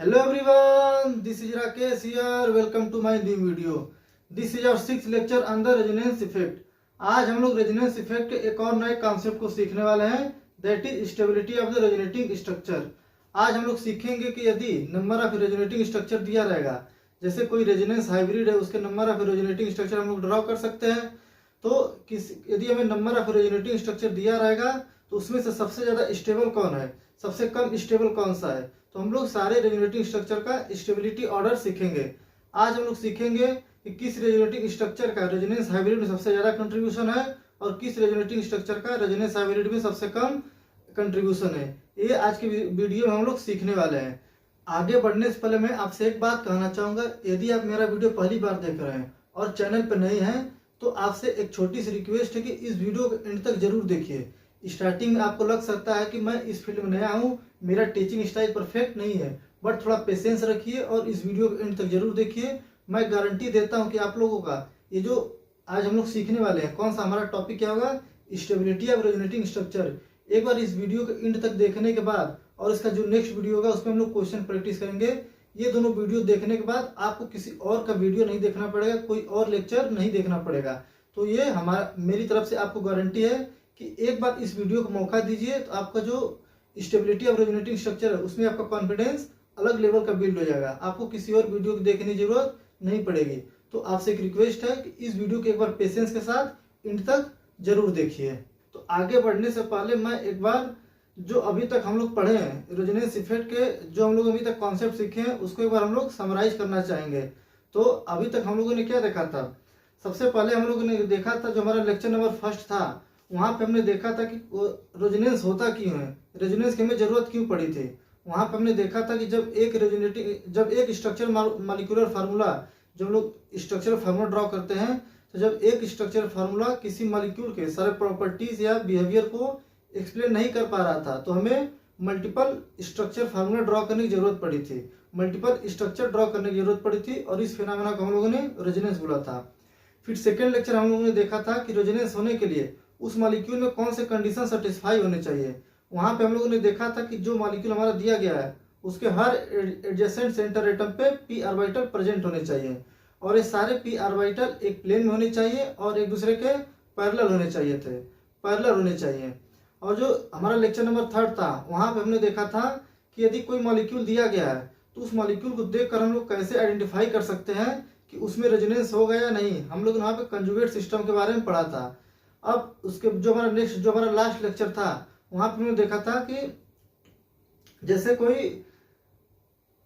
Hello everyone, this is Rakesh here. Welcome to my new video. This is our 6th lecture on the resonance effect. आज हम लोग resonance effect के एक और नए concept को सीखने वाले हैं, that is stability of the resonating structure. आज हम लोग सीखेंगे कि यदि नंबर ऑफ रेजोनेटिंग स्ट्रक्चर दिया रहेगा, जैसे कोई रेजोनेंस हाइब्रिड है, उसके नंबर ऑफ रेजोनेटिंग स्ट्रक्चर हम लोग ड्रॉ कर सकते हैं। तो यदि हमें नंबर ऑफ रेजोनेटिंग स्ट्रक्चर दिया रहेगा तो उसमें से सबसे ज्यादा स्टेबल कौन है, सबसे कम स्टेबल कौन सा है। तो हम लोग सारे रेजोनेटिंग स्ट्रक्चर का स्टेबिलिटी ऑर्डर सीखेंगे। आज हम लोग सीखेंगे कि किस रेजोनेटिंग स्ट्रक्चर का रेजोनेंस हाइब्रिड में सबसे ज्यादा कंट्रीब्यूशन है और किस रेजोनेटिंग स्ट्रक्चर का रेजोनेंस हाइब्रिड में सबसे कम कंट्रीब्यूशन है। ये आज के वीडियो में हम लोग सीखने वाले हैं। आगे बढ़ने से पहले मैं आपसे एक बात कहना चाहूंगा, यदि आप मेरा वीडियो पहली बार देख रहे हैं और चैनल पर नए हैं तो आपसे एक छोटी सी रिक्वेस्ट है कि इस वीडियो को एंड तक जरूर देखिए। स्टार्टिंग में आपको लग सकता है कि मैं इस फील्ड में नया हूँ, मेरा टीचिंग स्टाइल परफेक्ट नहीं है, बट थोड़ा पेशेंस रखिए और इस वीडियो को एंड तक जरूर देखिए। मैं गारंटी देता हूँ कि आप लोगों का ये जो आज हम लोग सीखने वाले हैं, कौन सा हमारा टॉपिक क्या होगा, स्टेबिलिटी ऑफ रेजोनेटिंग स्ट्रक्चर। एक बार इस वीडियो को एंड तक देखने के बाद और इसका जो नेक्स्ट वीडियो होगा उसमें हम लोग क्वेश्चन प्रैक्टिस करेंगे। ये दोनों वीडियो देखने के बाद आपको किसी और का वीडियो नहीं देखना पड़ेगा, कोई और लेक्चर नहीं देखना पड़ेगा। तो ये हमारा मेरी तरफ से आपको गारंटी है कि एक बार इस वीडियो को मौका दीजिए तो आपका जो स्टेबिलिटी ऑफ रेजोनेटिंग स्ट्रक्चर है उसमें आपका कॉन्फिडेंस अलग लेवल का बिल्ड हो जाएगा। आपको किसी और वीडियो को देखने की जरूरत नहीं पड़ेगी। तो आपसे एक रिक्वेस्ट है कि इस वीडियो को एक बार पेशेंस के साथ एंड तक जरूर देखिए। तो आगे बढ़ने से पहले मैं एक बार जो अभी तक हम लोग पढ़े हैं रेजोनेंस इफेक्ट के, जो हम लोग अभी तक कॉन्सेप्ट सीखे हैं उसको एक बार हम लोग समराइज करना चाहेंगे। तो अभी तक हम लोगों ने क्या देखा था, सबसे पहले हम लोगों ने देखा था जो हमारा लेक्चर नंबर फर्स्ट था, वहां पे हमने देखा था कि रेजोनेंस होता क्यों है, रेजोनेंस की हमें जरूरत क्यों पड़ी थी। वहां पे हमने देखा था कि जब एक स्ट्रक्चर मॉलिक्यूलर फार्मूला, जब हम लोग स्ट्रक्चरल फार्मूला ड्रॉ करते हैं, तो जब एक स्ट्रक्चरल फार्मूला किसी मॉलिक्यूल के सारे प्रॉपर्टीज या बिहेवियर को एक्सप्लेन नहीं कर पा रहा था तो हमें मल्टीपल स्ट्रक्चर फार्मूला ड्रॉ करने की जरूरत पड़ी थी, मल्टीपल स्ट्रक्चर ड्रॉ करने की जरूरत पड़ी थी और इस फिनोमेना को हम लोगों ने रेजोनेंस बोला था। फिर सेकेंड लेक्चर हम लोगों ने देखा था कि रेजोनेंस होने के लिए उस मॉलिक्यूल में कौन से कंडीशन सेटिस्फाई होने चाहिए। वहां पे हम लोगों ने देखा था कि जो मॉलिक्यूल हमारा दिया गया है उसके हर एडजेसेंट सेंटर एटम पे p ऑर्बिटल प्रेजेंट होने चाहिए और ये सारे p ऑर्बिटल एक प्लेन में होने चाहिए और एक दूसरे के पैरेलल होने चाहिए। और जो हमारा लेक्चर नंबर थर्ड था वहां पे हमने देखा था कि यदि कोई मॉलिक्यूल दिया गया है तो उस मॉलिक्यूल को देखकर हम लोग कैसे आइडेंटिफाई कर सकते हैं कि उसमें रेजोनेंस होगा या नहीं। हम लोग वहां पे कंजुगेट सिस्टम के बारे में पढ़ा था। अब उसके जो हमारा लास्ट लेक्चर था वहां पे हमने देखा था कि जैसे कोई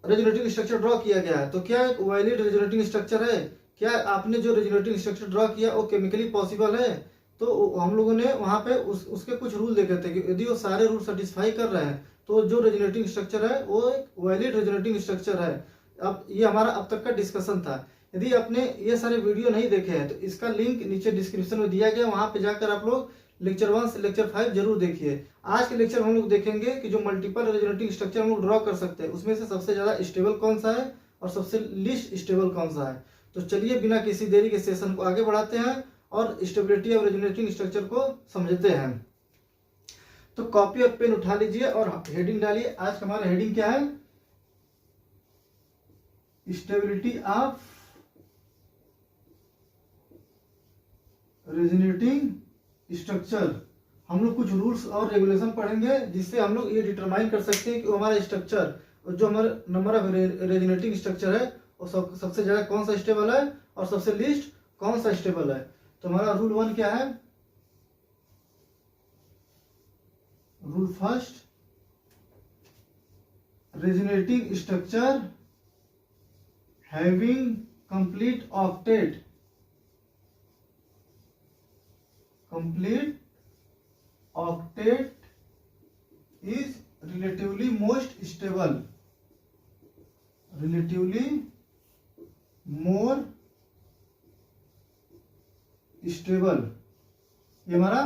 रेजोनेटिंग स्ट्रक्चर ड्रॉ किया गया है तो क्या एक वैलिड रेजोनेटिंग स्ट्रक्चर है, क्या आपने जो रेजोनेटिंग स्ट्रक्चर ड्रॉ किया वो केमिकली पॉसिबल है। तो हम लोगों ने वहां पे उसके कुछ रूल देखे थे कि यदि वो सारे रूल सेटिस्फाई कर रहे हैं तो जो रेजोनेटिंग स्ट्रक्चर है वो एक वैलिड रेजोनेटिंग स्ट्रक्चर है। अब ये हमारा अब तक का डिस्कशन था। यदि आपने ये सारे वीडियो नहीं देखे हैं तो इसका लिंक नीचे डिस्क्रिप्शन में दिया गया, वहां पे जाकर आप लोग लेक्चर 1 से लेक्चर 5 जरूर देखिए। आज के लेक्चर हम लोग देखेंगे कि जो मल्टीपल रेजोनेटिंग स्ट्रक्चर हम लोग ड्रॉ कर सकते हैं उसमें से सबसे ज्यादा स्टेबल कौन सा है और सबसे लीस्ट स्टेबल कौन सा है। तो चलिए बिना किसी देरी के सेशन को आगे बढ़ाते हैं और स्टेबिलिटी ऑफ रेजोनेटिंग स्ट्रक्चर को समझते हैं। तो कॉपी और पेन उठा लीजिए और हेडिंग डालिए। आज का हमारा हेडिंग क्या है, स्टेबिलिटी ऑफ रेजोनेटिंग स्ट्रक्चर। हम लोग कुछ रूल्स और रेगुलेशन पढ़ेंगे जिससे हम लोग ये डिटरमाइन कर सकते हैं कि हमारा स्ट्रक्चर, जो हमारा नंबर ऑफ रेजोनेटिंग स्ट्रक्चर है वो सबसे ज्यादा कौन सा स्टेबल है और सबसे लीस्ट कौन सा स्टेबल है। तो हमारा रूल 1 क्या है, rule first, resonating structure having complete octet is relatively most stable, relatively more stable। ये हमारा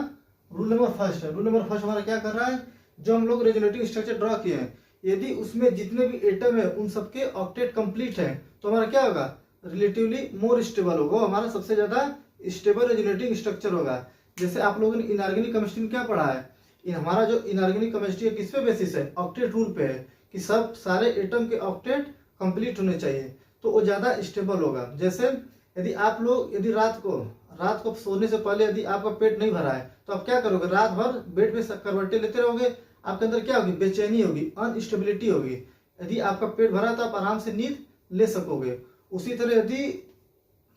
रूल नंबर फर्स्ट है। रूल नंबर फर्स्ट हमारा क्या कर रहा है, जो हम लोग रेजोनेटिंग स्ट्रक्चर ड्रॉ किए हैं यदि उसमें जितने भी एटम है उन सबके ऑक्टेट कंप्लीट है तो हमारा क्या होगा, रिलेटिवली मोर स्टेबल होगा, हमारा सबसे ज्यादा स्टेबल रेजोनेटिंग स्ट्रक्चर होगा। जैसे आप लोगों ने इनऑर्गेनिक केमिस्ट्री में क्या पढ़ा है, हमारा जो इनऑर्गेनिक केमिस्ट्री है किस पे बेसिस है, ऑक्टेट रूल पे है कि सब सारे एटम के ऑक्टेट कंप्लीट होने चाहिए, तो वो ज़्यादा स्टेबल होगा। जैसे यदि आप लोग यदि रात को सोने से पहले यदि आपका पेट नहीं भरा है तो आप क्या करोगे, रात भर बेड में करवटें लेते रहोगे, आपके अंदर क्या होगी, बेचैनी होगी, अनस्टेबिलिटी होगी। यदि आपका पेट भरा तो आप आराम से नींद ले सकोगे। उसी तरह यदि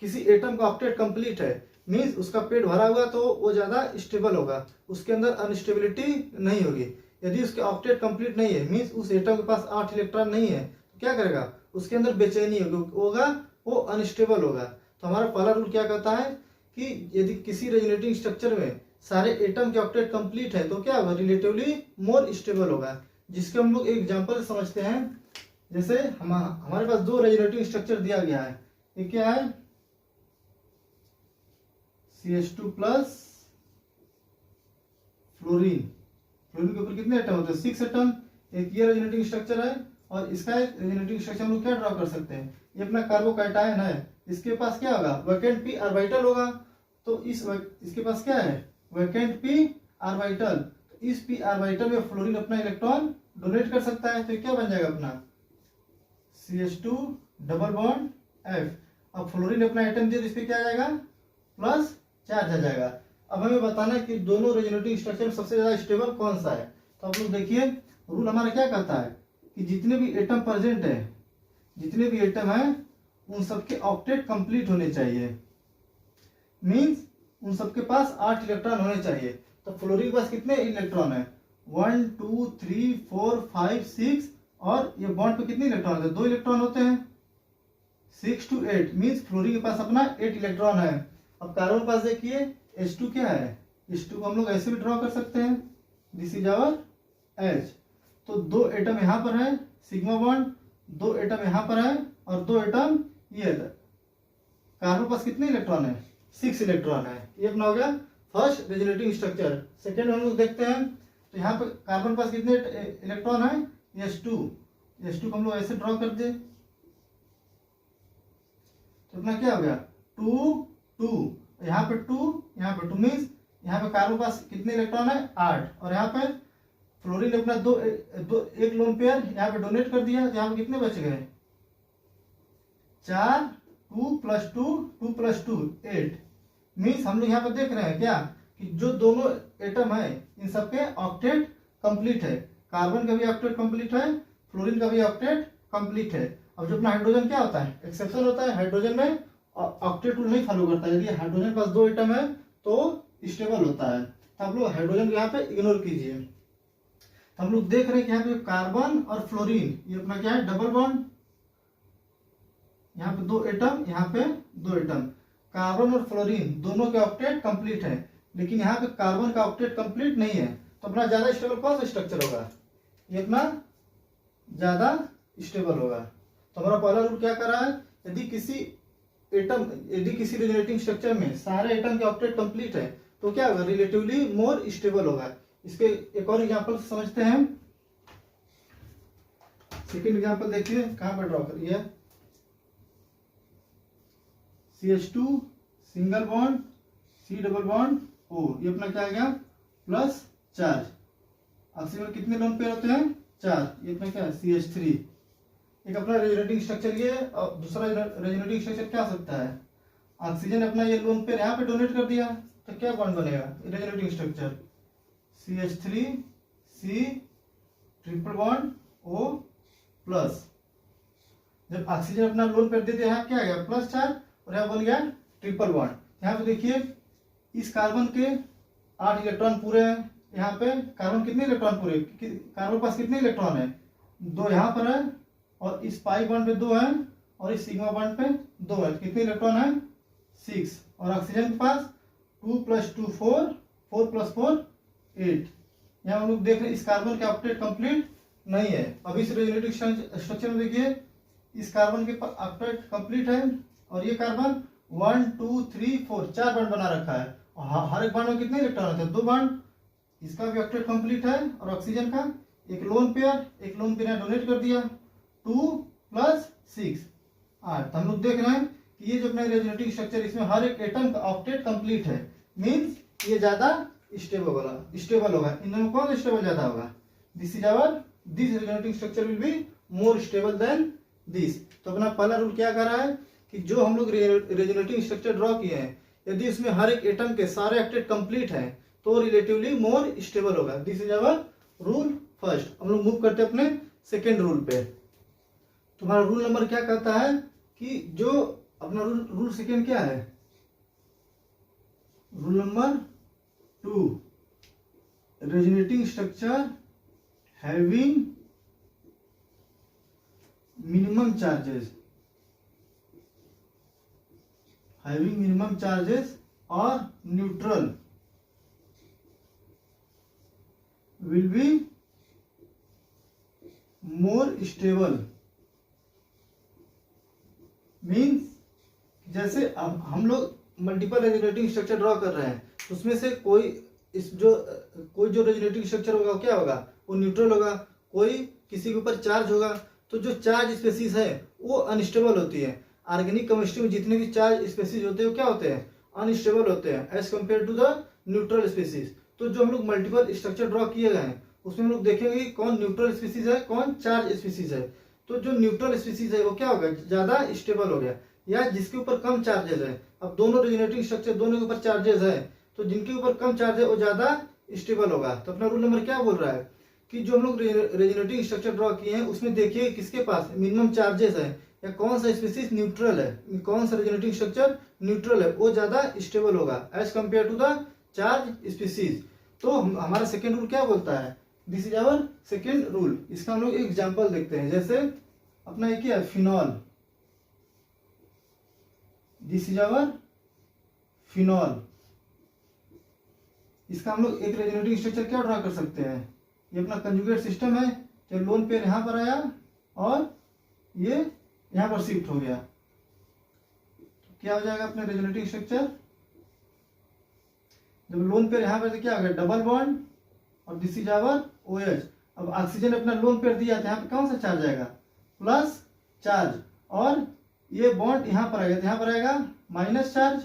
किसी एटम का ऑक्टेट कंप्लीट है मीन्स उसका पेट भरा हुआ तो वो ज़्यादा स्टेबल होगा, उसके अंदर अनस्टेबिलिटी नहीं होगी। यदि उसके ऑक्टेट कंप्लीट नहीं है मीन्स उस एटम के पास 8 इलेक्ट्रॉन नहीं है तो क्या करेगा, उसके अंदर बेचैनी होगा, वो अनस्टेबल होगा। तो हमारा पहला रूल क्या कहता है कि यदि किसी रेजोनेटिंग स्ट्रक्चर में सारे एटम के ऑक्टेट कंप्लीट है तो क्या होगा, रिलेटिवली मोर स्टेबल होगा। जिसके हम लोग एक एग्जांपल समझते हैं। जैसे हमारे पास दो रेजोनेटिंग स्ट्रक्चर दिया गया है, ये क्या है, CH2 प्लस फ्लोरीन के ऊपर कितने एटम होते हैं, 6 एटम। एक ये रेजोनेटिंग स्ट्रक्चर है और इसका एक रेजोनेटिंग स्ट्रक्चर हम लोग क्या ड्रॉ कर सकते हैं, ये अपना कार्बोकैटायन है, इसके पास क्या होगा, वैकेंट p ऑर्बिटल होगा। तो इसके पास क्या है, वैकेंट p ऑर्बिटल। तो इस p ऑर्बिटल में फ्लोरीन अपना इलेक्ट्रॉन डोनेट कर सकता है, तो क्या बन जाएगा अपना CH2 डबल बॉन्ड F। अब फ्लोरीन अपना एटम दिया तो इस पे क्या आ जाएगा, प्लस चार्ज आ जाएगा। अब हमें बताना है कि दोनों रेजोनेटिंग स्ट्रक्चर में सबसे ज्यादा स्टेबल कौन सा है। तो आप लोग देखिए रूल हमारा क्या कहता है कि जितने भी एटम प्रेजेंट है, जितने भी एटम है उन सबके ऑक्टेट कंप्लीट होने चाहिए, मींस उन सबके पास 8 इलेक्ट्रॉन होने चाहिए। तो फ्लोरीन के पास कितने इलेक्ट्रॉन है, 1 2 3 4 5 6, और ये बॉन्ड पे कितने इलेक्ट्रॉन होते हैं, 2 इलेक्ट्रॉन होते हैं, 6 to 8 मींस फ्लोरीन के पास अपना 8 इलेक्ट्रॉन है। अब कार्बन के पास देखिए H2 क्या है, H2 को हम लोग ऐसे भी ड्रॉ कर सकते हैं, दिस इज आवर H। तो 2 एटम यहाँ पर है सिग्मा बॉन्ड, 2 एटम यहाँ पर है और 2 एटम ये है। कार्बन के पास कितने इलेक्ट्रॉन है, 6 इलेक्ट्रॉन है। ये अपना हो गया फर्स्ट रेजोनेटिंग स्ट्रक्चर। सेकेंड हम लोग देखते हैं, तो यहाँ पे कार्बन के पास कितने इलेक्ट्रॉन है, H2 को हम लोग ऐसे ड्रॉ कर दे, तो अपना क्या हो गया 2 2, यहाँ पे 2 मीन्स यहाँ पे कार्बन के पास कितने इलेक्ट्रॉन है, 8, और यहाँ पे फ्लोरीन अपना एक लोन पेयर यहाँ पे डोनेट कर दिया, यहाँ पे कितने बच गए, 4, 2 + 2 2 + 2 8। मीन्स हम लोग यहाँ पे देख रहे हैं क्या कि जो दोनों एटम है इन सबके ऑक्टेट कंप्लीट है, कार्बन का भी ऑक्टेट कंप्लीट है, फ्लोरीन का भी ऑक्टेट कंप्लीट है। अब जो अपना हाइड्रोजन क्या होता है, एक्सेप्शन होता है, हाइड्रोजन में ऑक्टेट रूल नहीं फॉलो करता है। यदि हाइड्रोजन के पास 2 एटम है तो स्टेबल होता है, तो आप लोग हाइड्रोजन को यहाँ पे इग्नोर कीजिए। तो हम लोग देख रहे हैं कि यहाँ पे कार्बन और फ्लोरीन ये अपना क्या है, डबल बॉन्ड, यहाँ पे 2 एटम, यहाँ पे 2 एटम। कार्बन और फ्लोरीन दोनों के ऑक्टेट कंप्लीट है, लेकिन यहाँ पे कार्बन का ऑक्टेट कंप्लीट नहीं है, तो अपना ज्यादा स्टेबल कौन सा स्ट्रक्चर होगा, ये अपना ज्यादा स्टेबल होगा। तो हमारा पहला रूल क्या कर रहा है, यदि किसी रेजोनेटिंग स्ट्रक्चर में सारे एटम के ऑक्टेट कंप्लीट है तो क्या होगा, रिलेटिवली मोर स्टेबल होगा। इसके एक और एग्जांपल समझते हैं। सेकेंड एग्जांपल देखिए, कहां पर ड्रॉ करिए, CH2 single bond C double bond O, ये अपना क्या आ गया, प्लस चार्ज। ऑक्सीजन में कितने लोन पेयर होते हैं, 4, ये अपना क्या है, CH3। एक अपना रेजोनेटिंग स्ट्रक्चर ये, और दूसरा रेजोनेटिंग स्ट्रक्चर क्या हो सकता है, ऑक्सीजन अपना ये लोन पेयर यहाँ पे डोनेट कर दिया तो क्या बॉन्ड बनेगा, resonating structure CH3 C triple bond O plus. जब ऑक्सीजन अपना लोन पेयर दे दिया, यहाँ क्या आ गया, प्लस चार्ज, और यहाँ बन गया ट्रिपल बॉन्ड। यहाँ पे देखिए इस कार्बन के 8 इलेक्ट्रॉन पूरे हैं, यहाँ पे कार्बन कितने इलेक्ट्रॉन पूरे, कार्बन पास कितने इलेक्ट्रॉन है, 2 यहाँ पर है, और इस पाई बॉन्ड पे 2 है, और इस सिग्मा बॉन्ड पे 2 है, कितने इलेक्ट्रॉन है, 6। और ऑक्सीजन के पास 2 + 2 4, 4 + 4 8। यहाँ हम लोग देख रहे हैं इस कार्बन के ऑक्टेट कंप्लीट नहीं है। अब इस रेजोनेटिंग स्ट्रक्चर में देखिए इस कार्बन के ऑक्टेट कंप्लीट है, और ये कार्बन 1 2 3 4 4 बॉन्ड बना रखा है, और हर एक बॉन्ड में कितने इलेक्ट्रॉन होते हैं, 2 बॉन्ड। इसका भी ऑक्टेट कंप्लीट है, और ऑक्सीजन का एक लोन पेयर डोनेट कर दिया, 2 + 6 8। तो हम लोग देख रहे हैं कि ये जो अपना रेजोनेटिंग स्ट्रक्चर, इसमें हर एक एटम का ऑक्टेट कंप्लीट है, मींस ये ज्यादा स्टेबल होगा। इन दोनों कौन स्टेबल ज्यादा होगा, this is our this resonating structure will be more stable than this. तो अपना पहला रूल क्या कर रहा है कि जो हम लोग रेजोनेटिंग स्ट्रक्चर ड्रॉ किए हैं, यदि उसमें हर एक एटम के सारे ऑक्टेट कंप्लीट हैं तो रिलेटिवली मोर स्टेबल होगा। This is our rule first. हम लोग मूव करते हैं अपने सेकेंड रूल पे। तुम्हारा रूल नंबर क्या कहता है कि जो अपना रूल सेकेंड क्या है, rule number 2, resonating structure having minimum charges और neutral will be more stable. Means जैसे अब हम लोग मल्टीपल रेजोनेटिंग स्ट्रक्चर ड्रॉ कर रहे हैं, उसमें से कोई जो रेजोनेटिंग स्ट्रक्चर होगा क्या होगा, वो न्यूट्रल होगा, कोई किसी के ऊपर चार्ज होगा। तो जो चार्ज स्पेसीज है वो अनस्टेबल होती है। ऑर्गेनिक केमिस्ट्री में जितने भी चार्ज स्पेसीज होते हैं वो क्या होते हैं, अनस्टेबल होते हैं as compare to the neutral species. तो जो हम लोग मल्टीपल स्ट्रक्चर ड्रॉ किए गए हैं उसमें हम लोग देखेंगे कि कौन न्यूट्रल स्पीसीज है, कौन चार्ज स्पीसीज है। तो जो न्यूट्रल स्पीसीज है वो क्या होगा, ज्यादा स्टेबल हो गया, या जिसके ऊपर कम चार्जेस है। अब दोनों रेजोनेटिंग स्ट्रक्चर दोनों के ऊपर चार्जेस है, तो जिनके ऊपर कम चार्ज है वो ज्यादा स्टेबल होगा। तो अपना रूल नंबर क्या बोल रहा है कि जो हम लोग रेजोनेटिंग स्ट्रक्चर ड्रॉ किए हैं उसमें देखिए किसके पास मिनिमम चार्जेस है, या कौन सा स्पीसीज न्यूट्रल है, कौन सा रेजोनेटिंग स्ट्रक्चर न्यूट्रल है, वो ज्यादा स्टेबल होगा as compare to the charge species. तो हमारा सेकेंड रूल क्या बोलता है, this is our second rule. इसका हम लोग एग्जाम्पल देखते हैं। जैसे अपना एक क्या है, phenol. This is our phenol. इसका हम लोग एक रेजोनेटिंग स्ट्रक्चर क्या ड्रा कर सकते हैं, ये अपना कंजुगेट सिस्टम है। तो लोन पेयर यहां पर आया और ये यहां पर शिफ्ट हो गया, तो क्या हो जाएगा अपने रेजोनेटिंग स्ट्रक्चर। जब लोन पेयर यहां पर क्या हो गया, डबल बॉन्ड, और दिस इज आवर OH। अब ऑक्सीजन अपना लोन पेयर दिया था, यहाँ पे कौन सा चार्ज आएगा, प्लस चार्ज, और ये बॉन्ड यहां पर आएगा तो यहां पर आएगा minus charge.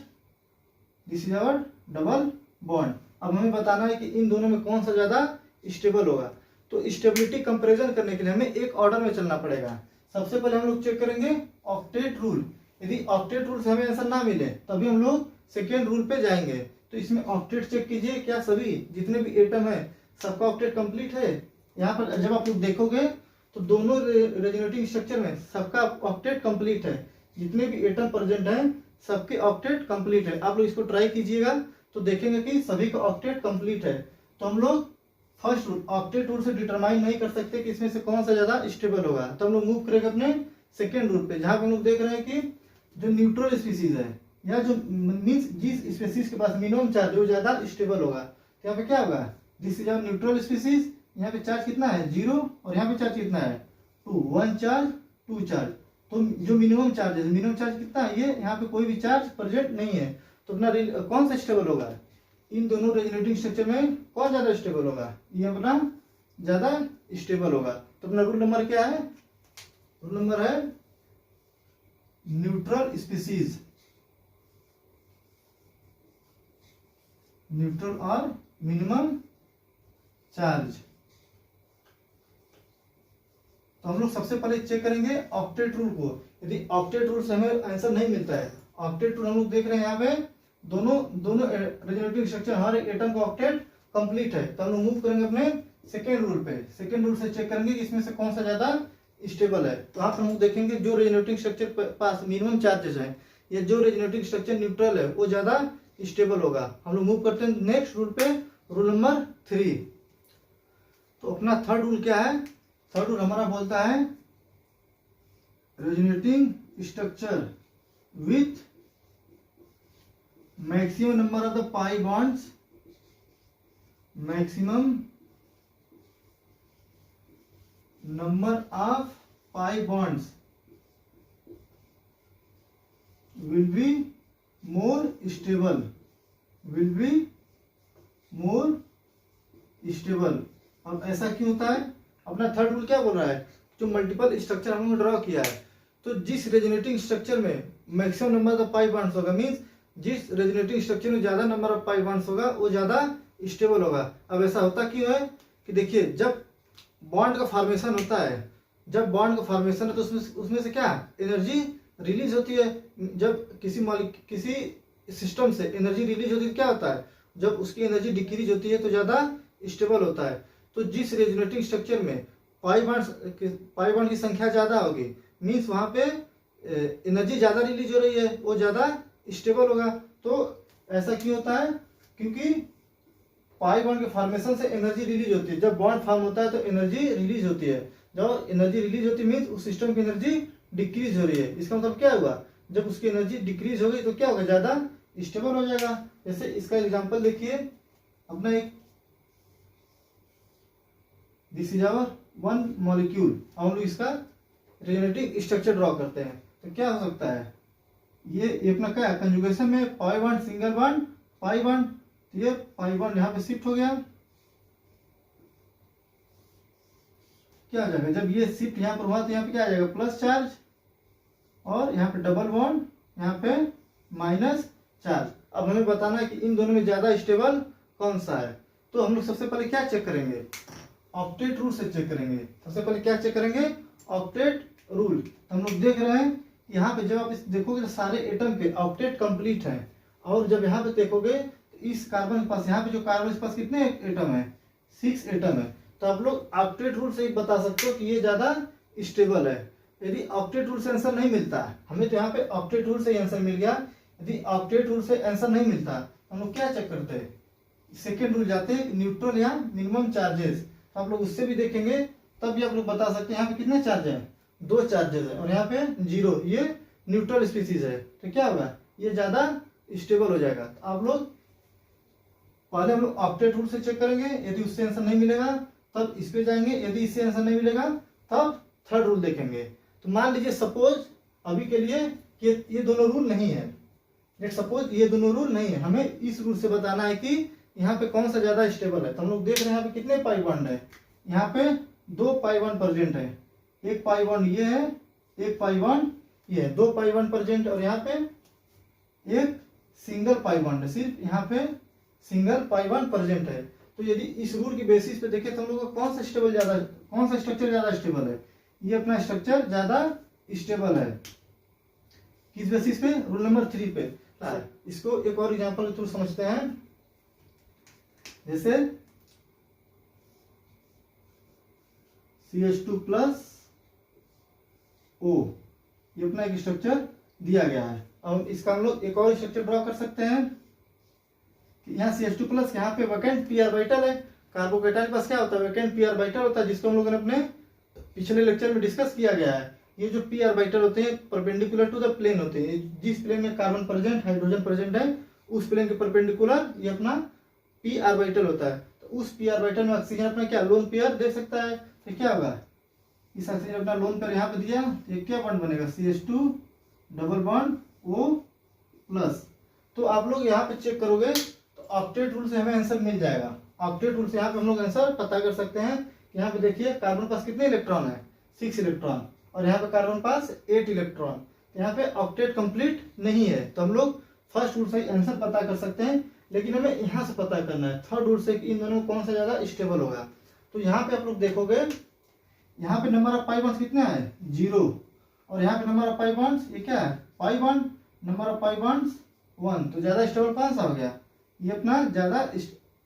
This is our double bond. अब हमें बताना है कि इन दोनों में कौन सा ज्यादा स्टेबल होगा। तो स्टेबिलिटी कंपैरिजन करने के लिए हमें एक ऑर्डर में चलना पड़ेगा। सबसे पहले हम लोग चेक करेंगे ऑक्टेट रूल। यदि ऑक्टेट रूल से हमें आंसर ना मिले तभी हम लोग सेकेंड रूल पे जाएंगे। तो इसमें ऑक्टेट चेक कीजिए, क्या सभी जितने भी एटम है सबका ऑक्टेट कंप्लीट है। यहाँ पर जब आप लोग देखोगे तो दोनों रेजोनेटिंग स्ट्रक्चर में सबका ऑक्टेट कंप्लीट है। जितने भी एटम प्रेजेंट हैं सबके ऑक्टेट कंप्लीट है। आप लोग इसको ट्राई कीजिएगा तो देखेंगे कि सभी का ऑक्टेट कंप्लीट है। तो हम लोग फर्स्ट रूल ऑक्टेट रूल से डिटरमाइन नहीं कर सकते कि इसमें से कौन सा ज्यादा स्टेबल होगा। तो हम लोग मूव करेंगे अपने सेकेंड रूल पे, जहां पे हम लोग देख रहे हैं कि जो न्यूट्रल स्पीसीज है, या जो मीन्स जिस स्पीसीज के पास मिनिमम चार्ज है वो ज्यादा स्टेबल होगा। तो यहाँ पे क्या होगा, this is our neutral species. यहाँ पे चार्ज कितना है, 0, और यहाँ पे चार्ज कितना है, 2, 1 चार्ज 2 चार्ज। तो जो मिनिमम चार्ज है, मिनिमम चार्ज कितना है, ये यहाँ पे कोई भी चार्ज प्रेजेंट नहीं है। तो अपना कौन सा स्टेबल होगा, इन दोनों रेजोनेटिंग स्ट्रक्चर में कौन ज्यादा स्टेबल होगा, ये अपना ज्यादा स्टेबल होगा। तो अपना रूल नंबर क्या है, रूल नंबर है न्यूट्रल स्पीसीज, न्यूट्रल और मिनिमम चार्ज। तो हम लोग सबसे पहले चेक करेंगे ऑक्टेट रूल को। यदि ऑक्टेट रूल से हमें आंसर नहीं मिलता है, ऑक्टेट रूल हम लोग देख रहे हैं यहाँ पे दोनों रेजोनेटिंग स्ट्रक्चर हर एक एटम का ऑक्टेट कंप्लीट है। तो हम लोग मूव करेंगे अपने सेकेंड रूल पे। सेकेंड रूल से चेक करेंगे कि इसमें से कौन सा ज्यादा स्टेबल है। तो आप हम लोग देखेंगे जो रेजोनेटिंग स्ट्रक्चर पास मिनिमम चार्जेस है, या जो रेजोनेटिंग स्ट्रक्चर न्यूट्रल है वो ज्यादा स्टेबल होगा। हम लोग मूव करते हैं नेक्स्ट रूल पे, रूल नंबर 3। तो अपना थर्ड रूल क्या है, थर्ड रूल हमारा बोलता है resonating structure with maximum number of the pi bonds, maximum number of pi bonds will be more stable, will be more stable। अब ऐसा क्यों होता है, अपना थर्ड रूल क्या बोल रहा है, जो मल्टीपल स्ट्रक्चर हमने ड्रॉ किया है, तो जिस रेजोनेटिंग स्ट्रक्चर में maximum number of pi bonds होगा, मींस जिस रेजोनेटिंग स्ट्रक्चर में ज्यादा नंबर ऑफ पाई बॉन्ड्स होगा वो ज्यादा स्टेबल होगा। अब ऐसा होता क्यों है कि देखिए, जब बॉन्ड का फॉर्मेशन होता है, जब बॉन्ड का फॉर्मेशन है तो उसमें से क्या एनर्जी रिलीज होती है। जब किसी सिस्टम से एनर्जी रिलीज होती है क्या होता है, जब उसकी एनर्जी डिक्रीज होती है तो ज़्यादा स्टेबल होता है। तो जिस रेजोनेटिंग स्ट्रक्चर में पाई बॉन्ड की संख्या ज़्यादा होगी, मीन्स वहाँ पे एनर्जी ज़्यादा रिलीज हो रही है, वो ज़्यादा स्टेबल होगा। तो ऐसा क्यों होता है, क्योंकि पाई बॉन्ड के फॉर्मेशन से एनर्जी रिलीज होती है। जब बॉन्ड फॉर्म होता है तो एनर्जी रिलीज होती है, जब एनर्जी रिलीज होती है मीन्स उस सिस्टम की एनर्जी डिक्रीज हो रही है। इसका मतलब क्या हुआ, जब उसकी एनर्जी डिक्रीज हो गई तो क्या होगा, ज़्यादा स्टेबल हो जाएगा। जैसे इसका एग्जांपल देखिए, अपना एक this is hour one molecule, हम लोग इसका रेजोनेटिंग स्ट्रक्चर ड्रॉ करते हैं तो क्या हो सकता है, ये अपना क्या है कंजुगेशन में pi bond single bond pi bond, तो ये पाई बॉन्ड यहाँ पे शिफ्ट हो गया, क्या हो जाएगा, जब ये शिफ्ट यहाँ पर हुआ तो यहाँ पे क्या आ जाएगा प्लस चार्ज, और यहाँ पे डबल बॉन्ड, यहाँ पे माइनस चार्ज। अब हमें बताना है कि इन दोनों में ज्यादा स्टेबल कौन सा है। तो हम लोग सबसे पहले क्या चेक करेंगे, ऑक्टेट रूल से चेक करेंगे। सबसे पहले क्या चेक करेंगे, ऑक्टेट रूल। हम लोग देख रहे हैं यहाँ पे जब आप इस देखोगे तो सारे एटम पे ऑक्टेट कंप्लीट है, और जब यहाँ पे देखोगे तो इस कार्बन के पास, यहाँ पे जो कार्बन के पास कितने एटम है, 6 एटम है। तो आप लोग ऑक्टेट रूल से ही बता सकते हो कि ये ज्यादा स्टेबल है। यदि ऑक्टेट रूल से आंसर नहीं मिलता, हमें तो यहाँ पे ऑक्टेट रूल से ही आंसर मिल गया, यदि ऑक्टेट रूल से आंसर नहीं मिलता हम लोग क्या चेक करते हैं, सेकेंड रूल जाते हैं, न्यूट्रल या मिनिमम चार्जेस। तो आप लोग उससे भी देखेंगे तब भी आप लोग बता सकते हैं यहाँ पे कितने चार्ज है, 2 चार्जेस है, और यहाँ पे 0, ये न्यूट्रल स्पीसीज है। तो क्या होगा, ये ज्यादा स्टेबल हो जाएगा। तो आप लोग पहले हम लोग ऑक्टेट रूल से चेक करेंगे, यदि उससे आंसर नहीं मिलेगा तब इस पे जाएंगे, यदि इससे आंसर नहीं मिलेगा तब थर्ड रूल देखेंगे। तो मान लीजिए सपोज अभी के लिए कि ये दोनों रूल नहीं है, लेट सपोज ये दोनों रूल नहीं है, हमें इस रूल से बताना है कि यहाँ पे कौन सा ज्यादा स्टेबल है। तो हम लोग देख रहे हैं यहाँ पे कितने पाई बॉन्ड है, यहाँ पे 2 पाई बॉन्ड प्रेजेंट है, एक पाई बॉन्ड ये है, एक पाई बॉन्ड ये है, 2 पाई बॉन्ड प्रेजेंट, और यहाँ पे एक सिंगल पाई बॉन्ड है, सिर्फ यहाँ पे सिंगल पाई बॉन्ड प्रेजेंट है। तो यदि इस रूल की बेसिस पे देखें तो हम लोग को कौन सा स्ट्रक्चर ज्यादा स्टेबल है, ये अपना स्ट्रक्चर ज्यादा स्टेबल है। किस बेसिस पे, रूल नंबर 3 पे। इसको एक और एग्जांपल के थ्रू समझते हैं। जैसे CH2 प्लस O, ये अपना एक स्ट्रक्चर दिया गया है। अब इसका हम लोग एक और स्ट्रक्चर ड्रॉ कर सकते हैं कि यहाँ CH2 प्लस, यहाँ पे वैकेंट पी ऑर्बिटल है। कार्बोकेटाइन के पास क्या होता है, वैकेंट पी ऑर्बिटल होता है, जिसको हम लोगों ने अपने पिछले लेक्चर में डिस्कस किया गया है। ये जो पी ऑर्बिटल होते हैं परपेंडिकुलर टू द प्लेन होते हैं, जिस प्लेन में कार्बन प्रेजेंट, हाइड्रोजन प्रेजेंट है, उस प्लेन के परपेंडिकुलर ये अपना पी ऑर्बिटल होता है। तो उस पी ऑर्बिटल में ऑक्सीजन अपना क्या लोन पेयर दे सकता है। तो क्या होगा, इस ऑक्सीजन अपना लोन पेयर यहाँ पे दिया, ये क्या बॉन्ड बनेगा, CH2 double bond O plus. तो आप लोग यहाँ पे चेक करोगे तो ऑक्टेट रूल से हमें आंसर मिल जाएगा। ऑक्टेट रूल से यहाँ पे हम लोग आंसर पता कर सकते हैं। यहाँ पे देखिए कार्बन पास कितने इलेक्ट्रॉन है, 6 इलेक्ट्रॉन, और यहाँ पे कार्बन पास 8 इलेक्ट्रॉन। यहाँ पे ऑक्टेट कंप्लीट नहीं है, तो हम लोग फर्स्ट रूल से आंसर पता कर सकते हैं, लेकिन हमें यहाँ से पता करना है थर्ड रूल से कि इन दोनों में कौन सा ज्यादा स्टेबल होगा। तो यहाँ पे आप लोग देखोगे, यहाँ पे नंबर ऑफ पाई बॉन्ड्स कितने है, 0, और यहाँ पे नंबर ऑफ पाई बॉन्ड्स ये क्या है, pi bond, number of pi bonds 1। तो ज्यादा स्टेबल कौन सा हो गया, ये अपना ज्यादा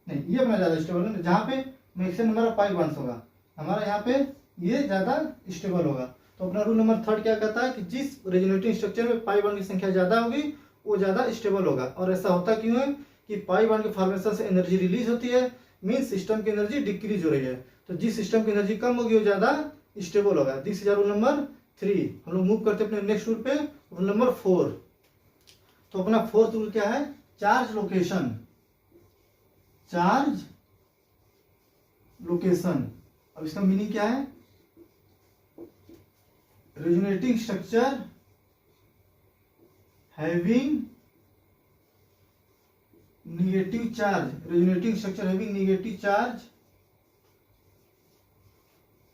नहीं, ये अपना ज्यादा स्टेबल है, जहाँ पे maximum number of pi bonds होगा हमारा यहाँ पे ये ज्यादा स्टेबल होगा। तो अपना रूल नंबर 3 क्या कहता है कि जिस रेजोनेटिंग स्ट्रक्चर में पाई बॉन्ड की संख्या ज्यादा होगी वो ज्यादा स्टेबल होगा। और ऐसा होता क्यों है कि पाई बॉन्ड के फॉर्मेशन से एनर्जी रिलीज होती है, मीन सिस्टम की एनर्जी डिक्रीज हो रही है। तो जिस सिस्टम की एनर्जी कम होगी वो ज्यादा स्टेबल होगा। This is rule number 3। हम लोग मूव करते हैं अपने नेक्स्ट रूल पे, रूल नंबर 4। तो अपना फोर्थ रूल क्या है, चार्ज लोकेशन। चार्ज लोकेशन, अब इसका मीनिंग क्या है, resonating structure having negative charge, resonating structure having negative charge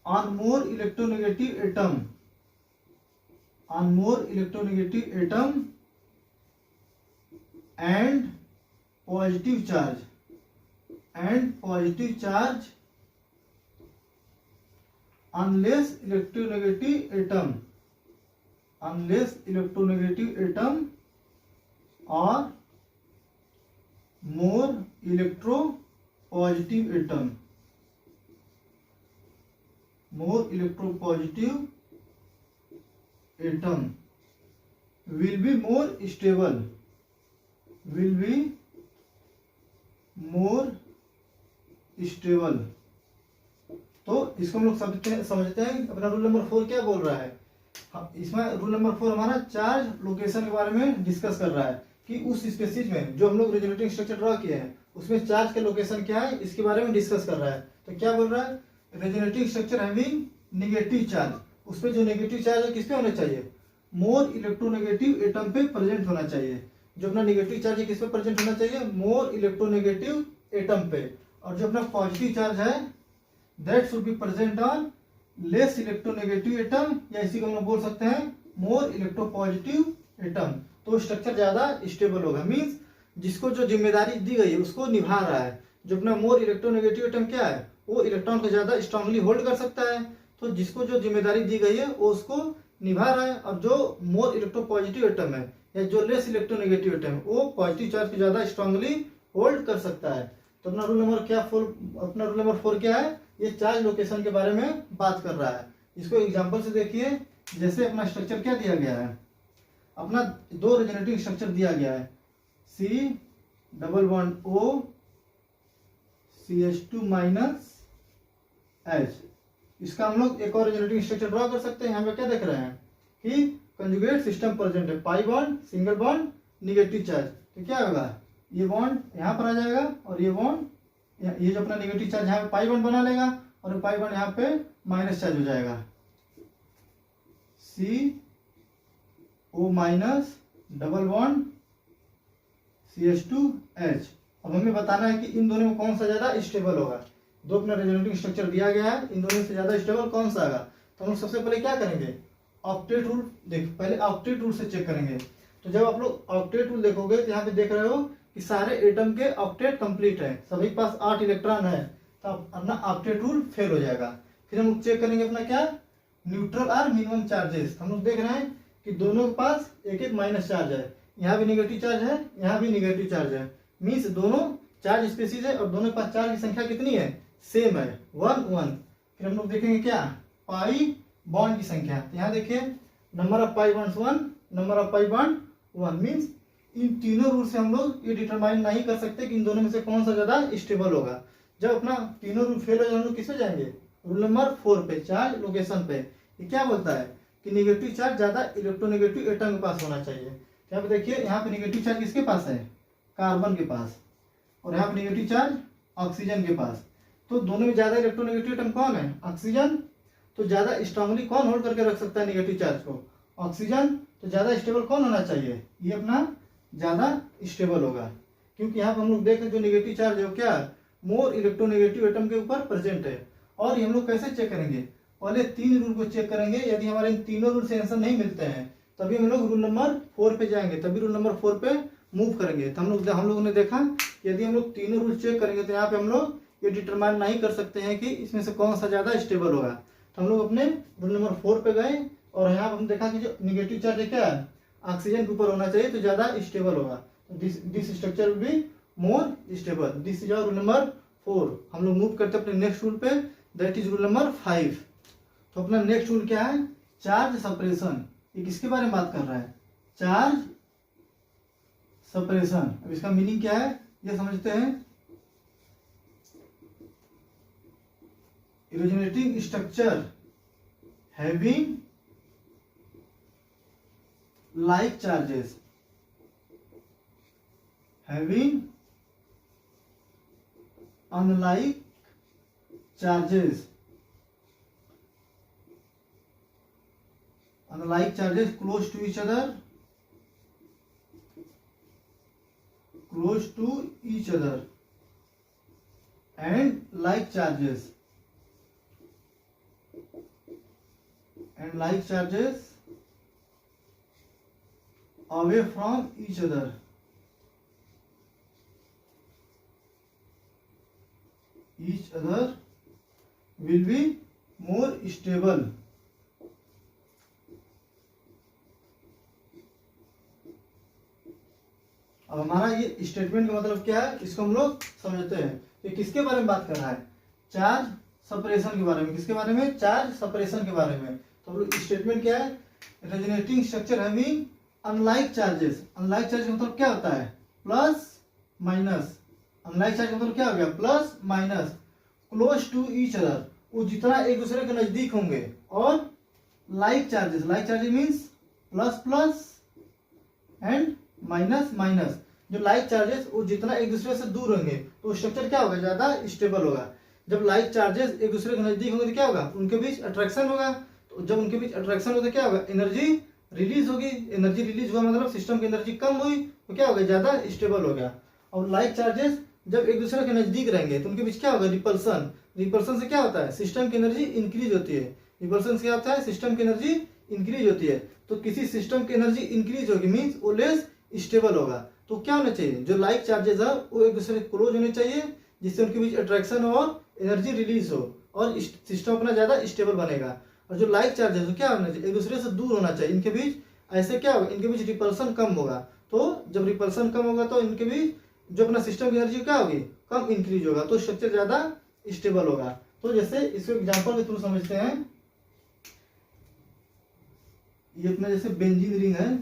on more electronegative atom, on more electronegative atom and positive charge unless electronegative atom or more electropositive atom will be more stable, तो इसको हम लोग समझते हैं अपना rule number 4 क्या बोल रहा है। इसमें रूल नंबर 4 हमारा चार्ज लोकेशन के बारे में डिस्कस कर रहा है कि उस स्पेसिस में जो हम लोग रेजोनेटिंग स्ट्रक्चर ड्रॉ किए हैं उसमें चार्ज का लोकेशन क्या है, इसके बारे में डिस्कस कर रहा है। तो क्या बोल रहा है, resonating structure having negative charge, उस पर जो नेगेटिव चार्ज है किस पे होना चाहिए, मोर इलेक्ट्रोनेगेटिव एटम पे प्रेजेंट होना चाहिए। जो अपना नेगेटिव चार्ज है किस पे प्रेजेंट होना चाहिए, मोर इलेक्ट्रोनेगेटिव एटम पे। और जो अपना पॉजिटिव चार्ज है that should be present on less electronegative atom, या इसी को हम लोग बोल सकते हैं मोर इलेक्ट्रोपॉजिटिव एटम। तो स्ट्रक्चर ज्यादा स्टेबल होगा, मींस जिसको जो जिम्मेदारी दी गई है उसको निभा रहा है। जो अपना मोर इलेक्ट्रोनेगेटिव एटम क्या है, वो इलेक्ट्रॉन को ज्यादा स्ट्रांगली होल्ड कर सकता है, तो जिसको जो जिम्मेदारी दी गई है वो उसको निभा रहा है। और जो मोर इलेक्ट्रोपॉजिटिव एटम है या जो लेस इलेक्ट्रोनेगेटिव एटम है वो पॉजिटिव चार्ज को ज्यादा स्ट्रांगली होल्ड कर सकता है। तो अपना रूल नंबर 4 क्या है, ये चार्ज लोकेशन के बारे में बात कर रहा है। इसको एग्जांपल से देखिए, जैसे अपना स्ट्रक्चर क्या दिया गया है, अपना दो रेजोनेटिंग स्ट्रक्चर दिया गया है C≡O CH2 H। इसका हम लोग एक और रेजोनेटिंग स्ट्रक्चर ड्रॉ कर सकते हैं। यहाँ पे क्या देख रहे हैं कि कंजुगेट सिस्टम प्रेजेंट है, pi bond, single bond, negative charge. तो क्या होगा, ये बॉन्ड यहाँ पर आ जाएगा और ये बॉन्ड, ये जो अपना नेगेटिव चार्ज यहाँ पे पाई बॉन्ड बना लेगा और पाई बॉन्ड यहाँ पे माइनस चार्ज हो जाएगा, CO- डबल बॉन्ड CH2H। अब हमें बताना है कि इन दोनों में कौन सा ज्यादा स्टेबल होगा। दो अपना रेजोनेटिंग स्ट्रक्चर दिया गया है, इन दोनों से ज्यादा स्टेबल कौन सा होगा। तो हम लोग सबसे पहले क्या करेंगे, ऑक्टेट रूल पहले ऑक्टेट रूल से चेक करेंगे। तो जब आप लोग ऑक्टेट रूल देखोगे तो यहाँ पे देख रहे हो कि सारे एटम के ऑक्टेट कंप्लीट है, सभी के पास 8 इलेक्ट्रॉन है, तो अपना ऑक्टेट रूल फेल हो जाएगा। फिर हम लोग चेक करेंगे अपना क्या, न्यूट्रल और मिनिमम चार्जेस। हम लोग देख रहे हैं कि दोनों के पास एक एक माइनस चार्ज है, यहाँ भी नेगेटिव चार्ज है, यहाँ भी नेगेटिव चार्ज है, मीन्स दोनों चार्ज स्पेसीज है और दोनों के पास चार्ज की संख्या कितनी है, सेम है, 1 1। फिर हम लोग देखेंगे क्या, पाई बॉन्ड की संख्या। तो यहाँ देखिए number of pi bonds 1, number of pi bond 1, means in तीनों रूल से हम लोग ये डिटरमाइन नहीं कर सकते कि इन दोनों में से कौन सा ज्यादा स्टेबल होगा। जब अपना तीनों रूल फेल हो जाए हम लोग किस पे जाएंगे, रूल नंबर 4 पे, चार्ज लोकेशन पे। ये क्या बोलता है कि नेगेटिव चार्ज ज्यादा इलेक्ट्रोनेगेटिव एटम के पास होना चाहिए। यहाँ पे देखिए, यहाँ पे नेगेटिव चार्ज किसके पास है, कार्बन के पास, और यहाँ पे नेगेटिव चार्ज ऑक्सीजन के पास। तो दोनों में ज्यादा इलेक्ट्रोनेगेटिव एटम कौन है, ऑक्सीजन। तो ज्यादा स्ट्रांगली कौन होल्ड करके रख सकता है नेगेटिव चार्ज को, ऑक्सीजन। तो ज्यादा स्टेबल कौन होना चाहिए, ये अपना ज्यादा स्टेबल होगा, क्योंकि यहाँ पर हम लोग देख रहे जो नेगेटिव चार्ज है वो क्या है, मोर इलेक्ट्रोनेगेटिव एटम के ऊपर प्रेजेंट है। और ये हम लोग कैसे चेक करेंगे, पहले 3 रूल को चेक करेंगे। यदि हमारे इन तीनों रूल से आंसर नहीं मिलते हैं तभी हम लोग रूल नंबर 4 पे जाएंगे, तभी रूल नंबर 4 पे मूव करेंगे। तो हम लोगों ने देखा यदि हम लोग तीनों रूल चेक करेंगे तो यहाँ पे हम लोग ये डिटरमाइन नहीं कर सकते हैं कि इसमें से कौन सा ज्यादा स्टेबल होगा। तो हम लोग अपने रूल नंबर 4 पे गए और यहाँ पे हम देखा कि जो निगेटिव चार्ज है क्या है, ऑक्सीजन के ऊपर होना चाहिए, तो ज्यादा स्टेबल होगा। This structure will be more stable. This is rule number 4। हम लोग मूव करते हैं अपने नेक्स्ट रूल पे, दैट इज रूल नंबर 5। तो अपना नेक्स्ट रूल क्या है, चार्ज सेपरेशन। ये किसके बारे में बात कर रहा है, चार्ज सेपरेशन। अब इसका मीनिंग क्या है ये समझते हैं। originating structure having like charges, having unlike charges, unlike charges close to each other, and like charges away from each other. Each other will be more stable. अब हमारा ये स्टेटमेंट का मतलब क्या है, इसको हम लोग समझते हैं कि किसके बारे में बात कर रहा है, चार्ज सेपरेशन के बारे में। किसके बारे में, चार्ज सेपरेशन के बारे में। तो हम लोग स्टेटमेंट क्या है, resonating structure having unlike charges. Unlike charge का मतलब क्या होता है, प्लस माइनस। अनलाइक चार्ज का मतलब क्या हो गया, plus minus. Close to each other, वो जितना एक दूसरे के नजदीक होंगे। और like charges, like charges means plus plus and minus minus. जो लाइक चार्जेस वो जितना एक दूसरे से दूर होंगे तो स्ट्रक्चर क्या होगा, ज्यादा स्टेबल होगा। जब लाइक चार्जेस एक दूसरे के नजदीक होंगे तो क्या होगा, उनके बीच अट्रैक्शन होगा। तो जब उनके बीच अट्रैक्शन होगा तो क्या होगा, एनर्जी रिलीज होगी। एनर्जी रिलीज हुआ मतलब सिस्टम की एनर्जी कम हुई तो क्या होगा, ज्यादा स्टेबल हो गया। और लाइक चार्जेस जब एक दूसरे के नजदीक रहेंगे तो उनके बीच क्या होगा, रिपल्सन। रिपल्सन से क्या होता है, सिस्टम की एनर्जी इंक्रीज होती है। रिपल्सन से क्या होता है, सिस्टम की एनर्जी इंक्रीज होती है। तो किसी सिस्टम की एनर्जी इंक्रीज होगी मीन्स वो लेस स्टेबल होगा। तो क्या होना चाहिए, जो लाइक चार्जेस है वो एक दूसरे के क्लोज होने चाहिए, जिससे उनके बीच अट्रैक्शन हो और एनर्जी रिलीज हो और सिस्टम अपना ज्यादा स्टेबल बनेगा। और जो लाइक चार्जेस क्या होना चाहिए, एक दूसरे से दूर होना चाहिए इनके बीच। ऐसे क्या होगा, इनके बीच रिपल्सन कम होगा। तो जब रिपल्सन कम होगा तो इनके बीच जो अपना सिस्टम की एनर्जी क्या होगी, कम इंक्रीज होगा, तो स्ट्रक्चर ज्यादा स्टेबल होगा। तो जैसे इसको एग्जांपल के थ्रू समझते हैं। ये अपना जैसे बेंजीन रिंग है,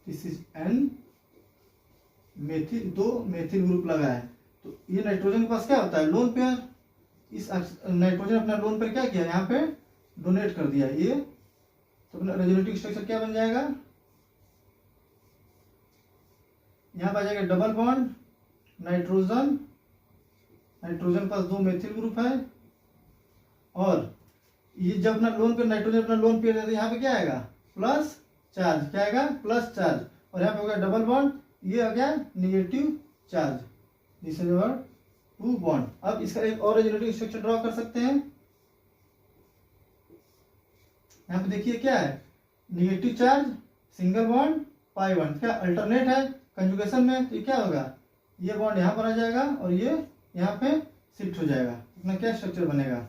दिस इज एन मेथिल, दो मेथिल ग्रुप लगा है। तो ये नाइट्रोजन के पास क्या होता है, लोन पेयर। इस नाइट्रोजन अपना लोन पेयर क्या किया, यहाँ पे डोनेट कर दिया ये। तो अपना रेजोनेटिव स्ट्रक्चर क्या बन जाएगा, यहाँ पे आ जाएगा डबल बॉन्ड नाइट्रोजन, नाइट्रोजन पास दो मेथिल ग्रुप है। और ये जब अपना लोन पेयर, नाइट्रोजन अपना लोन पेयर देता है, यहाँ पे क्या आएगा, प्लस चार्ज। क्या आएगा, प्लस चार्ज। और यहाँ पे हो गया डबल बॉन्ड, ये आ गया negative charge. This is our two bond. अब इसका एक और रेजोनेटिव स्ट्रक्चर ड्रॉ कर सकते हैं। यहाँ पे देखिए क्या है, negative charge, single bond, pi bond. क्या अल्टरनेट है कंजुगेशन में, तो क्या होगा, ये बॉन्ड यहाँ पर आ जाएगा और ये यहाँ पे शिफ्ट हो जाएगा। अपना क्या स्ट्रक्चर बनेगा,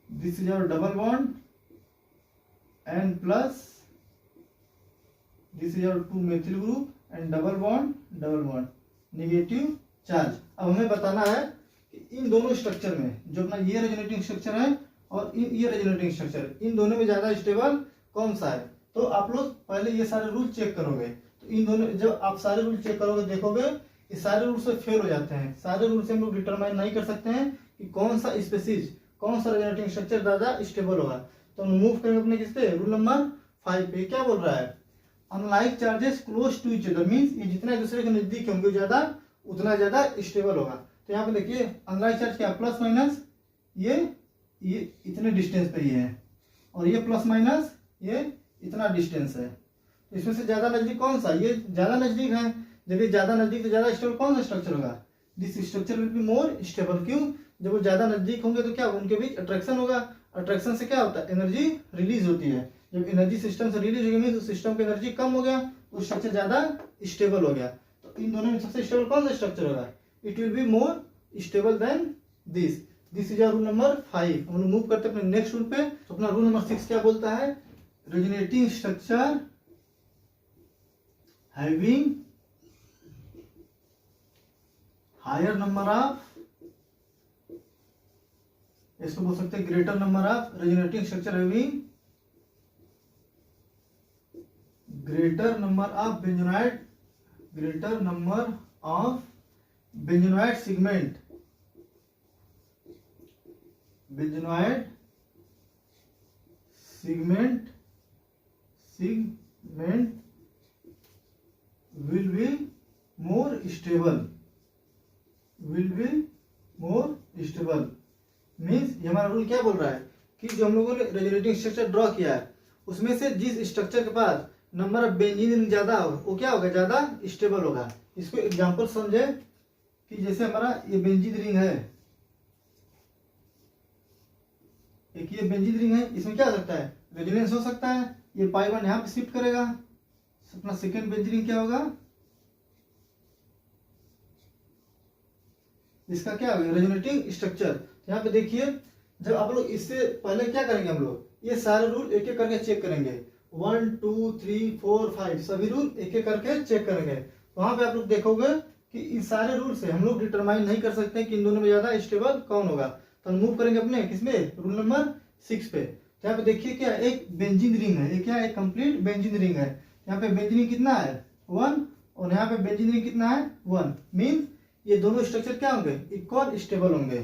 this is our double bond and plus this is our to methyl group and double bond negative charge. अब हमें बताना है कि इन दोनों स्ट्रक्चर में जो अपना ये रेजोनेटिंग स्ट्रक्चर है और ये रेजोनेटिंग स्ट्रक्चर, इन दोनों में ज्यादा स्टेबल कौन सा है। तो आप लोग पहले ये सारे रूल चेक करोगे। तो इन दोनों, जब आप सारे रूल चेक करोगे देखोगे ये सारे रूल से फेल हो जाते हैं। सारे रूल से हम लोग डिटरमाइन नहीं कर सकते हैं कि कौन सा स्पेसीज, कौन सा रेजोनेटिंग स्ट्रक्चर ज्यादा स्टेबल होगा। तो हम मूव करेंगे अपने किस पे, रूल नंबर 5 पे। क्या बोल रहा है, unlike charges close to each other means ये जितना एक दूसरे के नजदीक होंगे ज्यादा उतना ज्यादा स्टेबल होगा। तो यहाँ पे देखिए अनलाइक चार्ज क्या, प्लस माइनस, ये इतने डिस्टेंस पे ये है और ये प्लस माइनस ये इतना डिस्टेंस है। तो इसमें से ज्यादा नजदीक कौन सा, ये ज्यादा नजदीक है। जब ये ज्यादा नजदीक तो ज्यादा स्टेबल कौन सा स्ट्रक्चर होगा, this structure will be more stable. क्यों, जब वो ज्यादा नजदीक होंगे तो क्या उनके बीच अट्रैक्शन होगा। अट्रैक्शन से क्या होता है, एनर्जी रिलीज होती है। जब एनर्जी सिस्टम से रिलीज होगी तो सिस्टम की एनर्जी कम हो गया तो स्ट्रक्चर ज्यादा स्टेबल हो गया। तो इन दोनों में सबसे स्टेबल कौन सा स्ट्रक्चर होगा, it will be more stable than this. This is rule number 5। हम लोग मूव करते हैं अपने नेक्स्ट रूल पे। तो अपना रूल नंबर 6 क्या बोलता है, resonating structure having higher number of, इसको बोल सकते हैं greater number of resonating structure having greater number of benzenoid, greater number of benzenoid segment, benzenoid segment will be more stable, will be more stable means ये हमारा rule क्या बोल रहा है कि जो हम लोगों ने रेजोनेटिंग स्ट्रक्चर ड्रॉ किया है उसमें से जिस स्ट्रक्चर के पास नंबर ऑफ बेंजीन रिंग ज्यादा हो वो क्या होगा, ज्यादा स्टेबल होगा। इसको एग्जांपल समझे कि जैसे हमारा ये बेंजीन रिंग है, एक ये बेंजीन रिंग है, इसमें क्या हो सकता है, रेजोनेंस हो सकता है। ये पाई बॉन्ड यहाँ पे शिफ्ट करेगा, अपना सेकेंड बेंजीन रिंग क्या होगा, इसका क्या होगा, रेजोनेटिंग स्ट्रक्चर। यहाँ पे देखिए, जब आप लोग इससे पहले क्या करेंगे, हम लोग ये सारे रूल एक एक करके चेक करेंगे। 1 2 3 4 5 सभी रूल एक एक करके चेक करेंगे। वहां पे आप लोग देखोगे कि इन सारे रूल से हम लोग डिटरमाइन नहीं कर सकते कि इन दोनों में ज्यादा स्टेबल कौन होगा। तो हम मूव करेंगे अपने किसमें, रूल नंबर 6 पे। तो यहाँ पे देखिए क्या, एक बेंजीन रिंग है, ये क्या है, कंप्लीट बेंजीन रिंग है। यहाँ पे बेंजीन रिंग कितना है, 1, और यहाँ पे बेंजीन रिंग कितना है, 1। मीन ये दोनों स्ट्रक्चर क्या होंगे, इक्वल स्टेबल होंगे।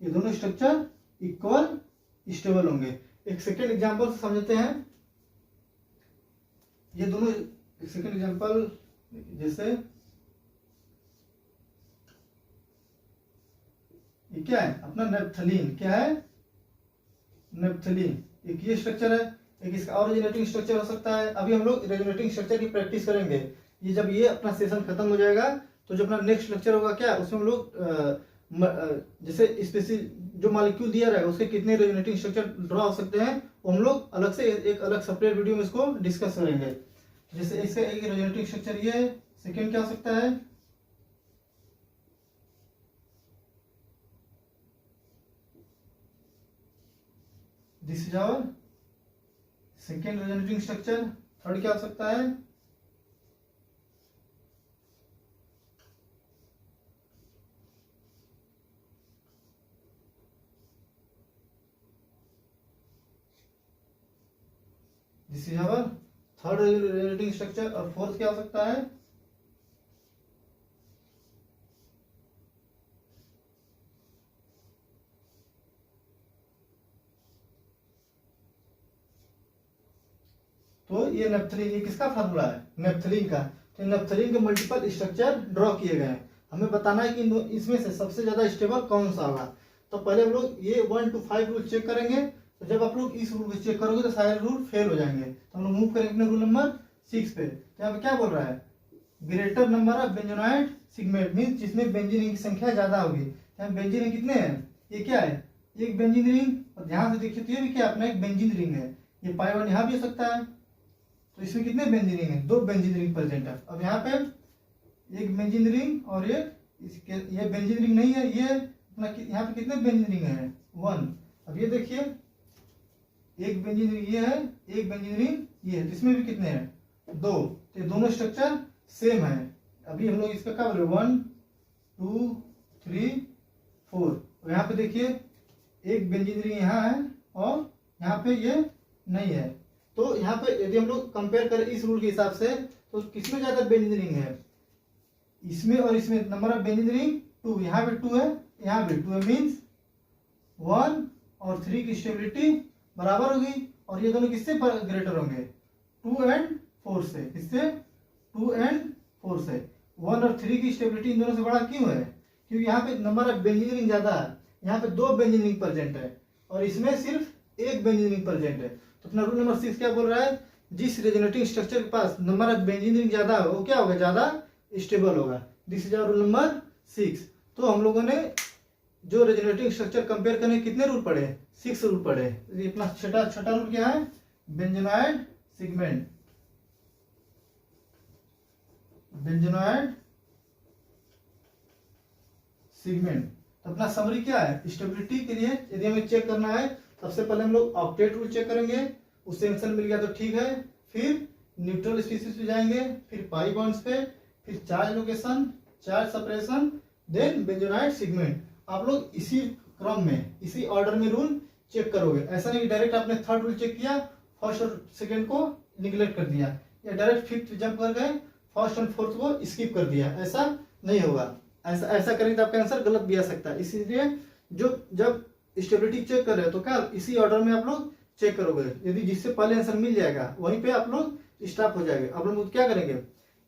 ये दोनों स्ट्रक्चर इक्वल स्टेबल होंगे। एक सेकेंड एग्जांपल से समझते हैं। ये दोनों, एक सेकेंड एग्जांपल, जैसे ये क्या है अपना नेप्थलीन, क्या है, नेप्थलीन। एक ये स्ट्रक्चर है, एक इसका और रेजोनेटिंग स्ट्रक्चर हो सकता है। अभी हम लोग रेजोनेटिंग स्ट्रक्चर की प्रैक्टिस करेंगे। ये जब ये अपना सेशन खत्म हो जाएगा तो जो अपना नेक्स्ट लेक्चर होगा क्या, उसमें हम लोग जैसे स्पेसिफिक जो मॉलिक्यूल दिया रहेगा उसके कितने रेजोनेटिंग स्ट्रक्चर ड्रॉ हो सकते हैं, वो हम लोग अलग से एक अलग सेपरेट वीडियो में इसको डिस्कस करेंगे। जैसे इसका एक रेजोनेटिंग स्ट्रक्चर ये है, सेकेंड क्या हो सकता है, this is our second resonating structure. Third क्या हो सकता है, this is our third resonating structure. और फोर्थ क्या हो सकता है, तो ये नेप्थलीन, ये किसका फार्मूला है, नेप्थलीन का। तो नेप्थलीन के मल्टीपल स्ट्रक्चर ड्रॉ किए गए हैं। हमें बताना है कि इसमें से सबसे ज्यादा स्टेबल कौन सा होगा। तो पहले हम लोग ये 1 to 5 रूल चेक करेंगे। तो जब आप लोग इस रूल को चेक करोगे तो सारे रूल फेल हो जाएंगे। तो हम लोग मूव करेंगे अपने रूल नंबर 6 पे। तो यहाँ पे क्या बोल रहा है, greater number of benzenoid segment, mean जिसमें बेंजीन रिंग की संख्या ज्यादा होगी। यहाँ बेंजीन रिंग कितने हैं, ये क्या है, एक बेंजीन रिंग। और ध्यान से देखिए तो ये भी क्या अपना एक बेंजीन रिंग है। ये पाई 1 यहाँ भी हो सकता है। तो इसमें कितने बेंजीन रिंग है, 2 बेंजीन रिंग प्रेजेंट है। अब यहाँ पे एक बेंजीन रिंग और ये बेंजीन रिंग नहीं है, ये अपना यहाँ पे कितने बेंजीन रिंग है, 1। अब ये देखिए, एक बेंजीन रिंग ये है, एक बेंजीन रिंग ये है। इसमें भी कितने हैं, 2। तो ये दोनों स्ट्रक्चर सेम है। अभी हम लोग इसका क्या बोले, 1 2 3 4। और यहाँ पे देखिए एक बेंजीन रिंग यहाँ है और यहाँ पे ये नहीं है। तो यहाँ पे यदि हम लोग कंपेयर करें इस रूल के हिसाब से, तो किसमें ज्यादा बेंजीन रिंग है, इसमें और इसमें। नंबर ऑफ बेंजीन रिंग 2, यहाँ पे 2 है, यहाँ पे 2 है। मीन्स 1 और 3 की स्टेबिलिटी बराबर होगी। और ये दोनों किससे ग्रेटर होंगे, 2 and 4 से। किससे, 2 and 4 से। 1 और 3 की स्टेबिलिटी इन दोनों से बड़ा क्यों है, क्योंकि यहाँ पे नंबर ऑफ बेंजीन रिंग ज्यादा है। यहाँ पे 2 बेंजीन रिंग प्रेजेंट है और इसमें सिर्फ एक बेंजीन रिंग प्रेजेंट है। तो अपना रूल नंबर 6 क्या बोल रहा है, जिस रेजोनेटिंग स्ट्रक्चर के पास नंबर ऑफ बेंजीन रिंग ज्यादा है वो क्या होगा, ज्यादा स्टेबल होगा। This is our rule number 6। तो हम लोगों ने जो रेजोनेटिंग स्ट्रक्चर कंपेयर करने कितने रूल पढ़े, 6 रूल पढ़े। ये अपना छठा रूल क्या है, बेंजोनाइड सिगमेंट। Benzenoid segment. तो अपना समरी क्या है, स्टेबिलिटी के लिए यदि हमें चेक करना है, सबसे पहले हम लोग ऑक्टेट रूल चेक करेंगे। उससे आंसर मिल गया तो ठीक है। फिर न्यूट्रल स्पीसीज पे जाएंगे, फिर पाई बॉन्ड्स पे, फिर charge location, charge separation, then benzenoid segment. आप लोग इसी क्रम में, इसी ऑर्डर में रूल चेक करोगे। ऐसा नहीं कि डायरेक्ट आपने थर्ड रूल चेक किया, फर्स्ट और सेकेंड को निगलेक्ट कर दिया, या डायरेक्ट फिफ्थ जंप कर गए, फर्स्ट और फोर्थ को स्किप कर दिया। ऐसा नहीं होगा। ऐसा करेंगे तो आपका आंसर गलत भी आ सकता है। इसीलिए जब स्टेबिलिटी चेक कर रहे हो तो क्या इसी ऑर्डर में आप लोग चेक करोगे। यदि जिससे पहले आंसर मिल जाएगा वहीं पे आप लोग स्टॉप हो जाएंगे। अब लोग क्या करेंगे,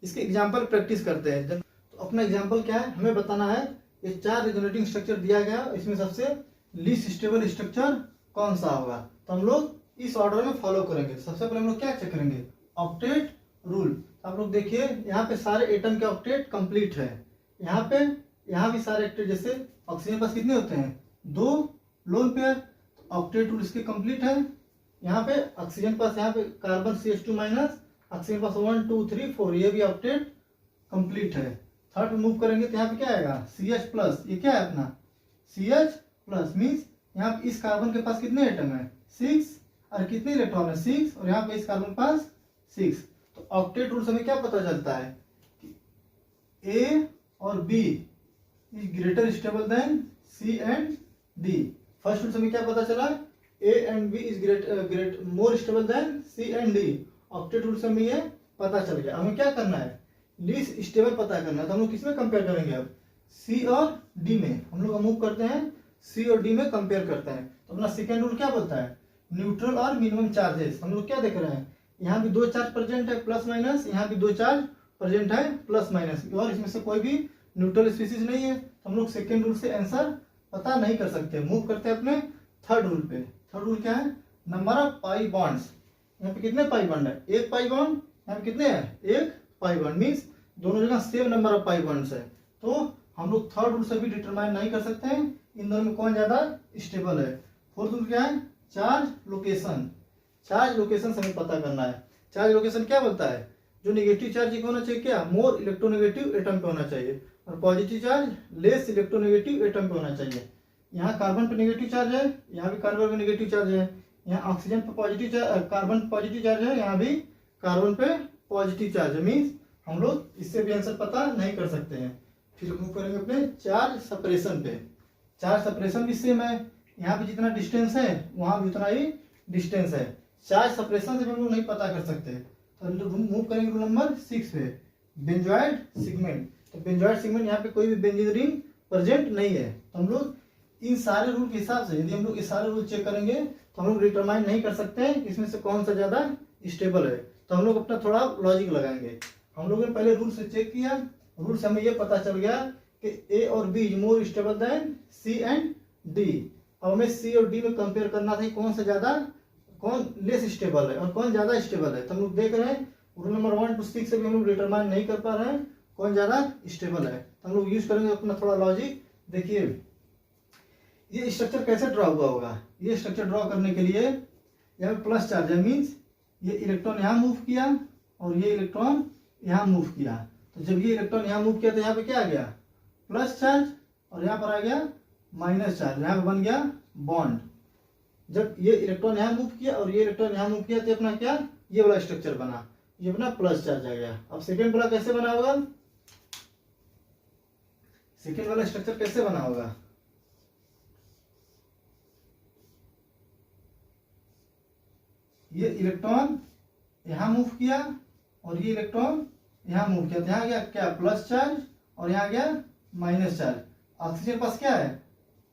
इसके एग्जांपल प्रैक्टिस करते हैं। तो अपना एग्जांपल क्या है, हमें बताना है ये 4 रेजोनेटिंग स्ट्रक्चर दिया गया, इसमें सबसे लीस्ट स्टेबल स्ट्रक्चर कौन सा होगा। तो हम लोग इस ऑर्डर में फॉलो करेंगे। सबसे पहले हम लोग क्या चेक करेंगे, ऑक्टेट रूल। आप लोग देखिए यहाँ पे सारे एटम के ऑक्टेट कंप्लीट है। यहाँ भी सारे ऑक्टेट, जैसे ऑक्सीजन पास कितने होते हैं, 2 लोन पेयर, ऑक्टेट रूल इसके कंप्लीट है। यहाँ पे ऑक्सीजन पास, यहाँ पे कार्बन CH2 माइनस, ऑक्सीजन पास 1 2 3 4, ये भी ऑक्टेट कंप्लीट है। थर्ड पे मूव करेंगे तो यहाँ पे क्या आएगा CH+। ये क्या है अपना CH+, मीन्स यहाँ पे इस कार्बन के पास कितने एटम है 6, और कितने इलेक्ट्रॉन है 6, और यहाँ पे इस कार्बन के पास 6। तो ऑक्टेट रूल से हमें क्या पता चलता है कि A और B is greater stable then C and D। First rule से हमें क्या पता चला, A and B is great more stable then C and D। Octet rule से हमें ये पता चल गया। हमें क्या करना है, लीस्ट स्टेबल पता करना है। तो हम लोग किसमें कंपेयर करेंगे, अब C और D में हम लोग मूव करते हैं, C और D में कंपेयर करते हैं। तो अपना सेकेंड रूल क्या बोलता है, न्यूट्रल और मिनिमम चार्जेस। हम लोग क्या देख रहे हैं, यहाँ भी 2 चार्ज प्रेजेंट है प्लस माइनस, यहाँ भी 2 चार्ज प्रेजेंट है प्लस माइनस, और इसमें से कोई भी न्यूट्रल स्पीसीज नहीं है। तो हम लोग सेकेंड रूल से आंसर पता नहीं कर सकते। मूव करते हैं अपने थर्ड रूल पे। थर्ड रूल क्या है, नंबर ऑफ पाई बॉन्ड्स। यहाँ पे कितने पाई बॉन्ड है, एक पाई बॉन्ड, यहाँ पे कितने हैं, एक पाई बॉन्ड, मीन्स दोनों जगह same number of pi bonds है। तो हम लोग थर्ड रूल से भी डिटरमाइन नहीं कर सकते हैं इन दोनों में कौन ज्यादा स्टेबल है। फोर्थ रूल क्या है, चार्ज लोकेशन। चार्ज लोकेशन हमें पता करना है। चार्ज लोकेशन क्या बोलता है, जो नेगेटिव चार्ज होना चाहिए क्या, मोर इलेक्ट्रोनेगेटिव एटम पे होना चाहिए, और positive charge less electronegative atom पे होना चाहिए। यहाँ कार्बन पे नेगेटिव चार्ज है, यहाँ भी कार्बन पे नेगेटिव चार्ज है, यहाँ ऑक्सीजन पे positive charge, carbon positive charge है, यहाँ भी कार्बन पे पॉजिटिव चार्ज है। मीन्स हम लोग इससे भी आंसर पता नहीं कर सकते हैं। फिर मूव करेंगे अपने चार्ज सेपरेशन पे। चार्ज सेपरेशन भी सेम है, यहाँ पे जितना डिस्टेंस है वहां भी उतना ही डिस्टेंस है। चार्ज सेपरेशन से हम लोग नहीं पता कर सकते। तो मूव करेंगे रूल नंबर 6 पे, बेंजोइड सेगमेंट। तो बेंजोइड सेगमेंट यहाँ पे कोई भी बेंजीन रिंग प्रेजेंट नहीं है। तो हम लोग इन सारे रूल के हिसाब से यदि हम लोग ये सारे रूल चेक करेंगे तो हम लोग डिटरमाइन नहीं कर सकते हैं इसमें से कौन सा ज्यादा स्टेबल है। तो हम लोग अपना थोड़ा लॉजिक लगाएंगे। हम लोगों ने पहले रूल से चेक किया, रूल से हमें ये पता चल गया कि A और B is more stable then C and D। अब हमें C और D में कंपेयर करना था कौन सा ज्यादा, कौन लेस स्टेबल है और कौन ज्यादा स्टेबल है। तो हम लोग देख रहे हैं रूल नंबर 1 to 6 से भी हम लोग डिटरमाइन नहीं कर पा रहे हैं कौन ज्यादा स्टेबल है। तो हम लोग यूज करेंगे अपना थोड़ा लॉजिक। देखिए ये स्ट्रक्चर कैसे ड्रॉ हुआ होगा। ये स्ट्रक्चर ड्रॉ करने के लिए यहाँ पे प्लस चार्ज है, मीन्स ये इलेक्ट्रॉन यहाँ मूव किया और ये इलेक्ट्रॉन यहाँ मूव किया। तो जब ये इलेक्ट्रॉन यहाँ मूव किया तो यहाँ पे क्या आ गया, प्लस चार्ज, और यहाँ पर आ गया माइनस चार्ज, यहाँ पे बन गया बॉन्ड। जब ये इलेक्ट्रॉन यहाँ मूव किया और ये इलेक्ट्रॉन यहाँ मूव किया तो अपना क्या, ये वाला स्ट्रक्चर बना, ये अपना प्लस चार्ज आ गया। अब सेकेंड वाला कैसे बना होगा, सेकेंड वाला स्ट्रक्चर कैसे बना होगा, ये इलेक्ट्रॉन यहाँ मूव किया और ये इलेक्ट्रॉन यहाँ मूव किया, तो यहाँ गया क्या प्लस चार्ज और यहाँ गया माइनस चार्ज। ऑक्सीजन के पास क्या है,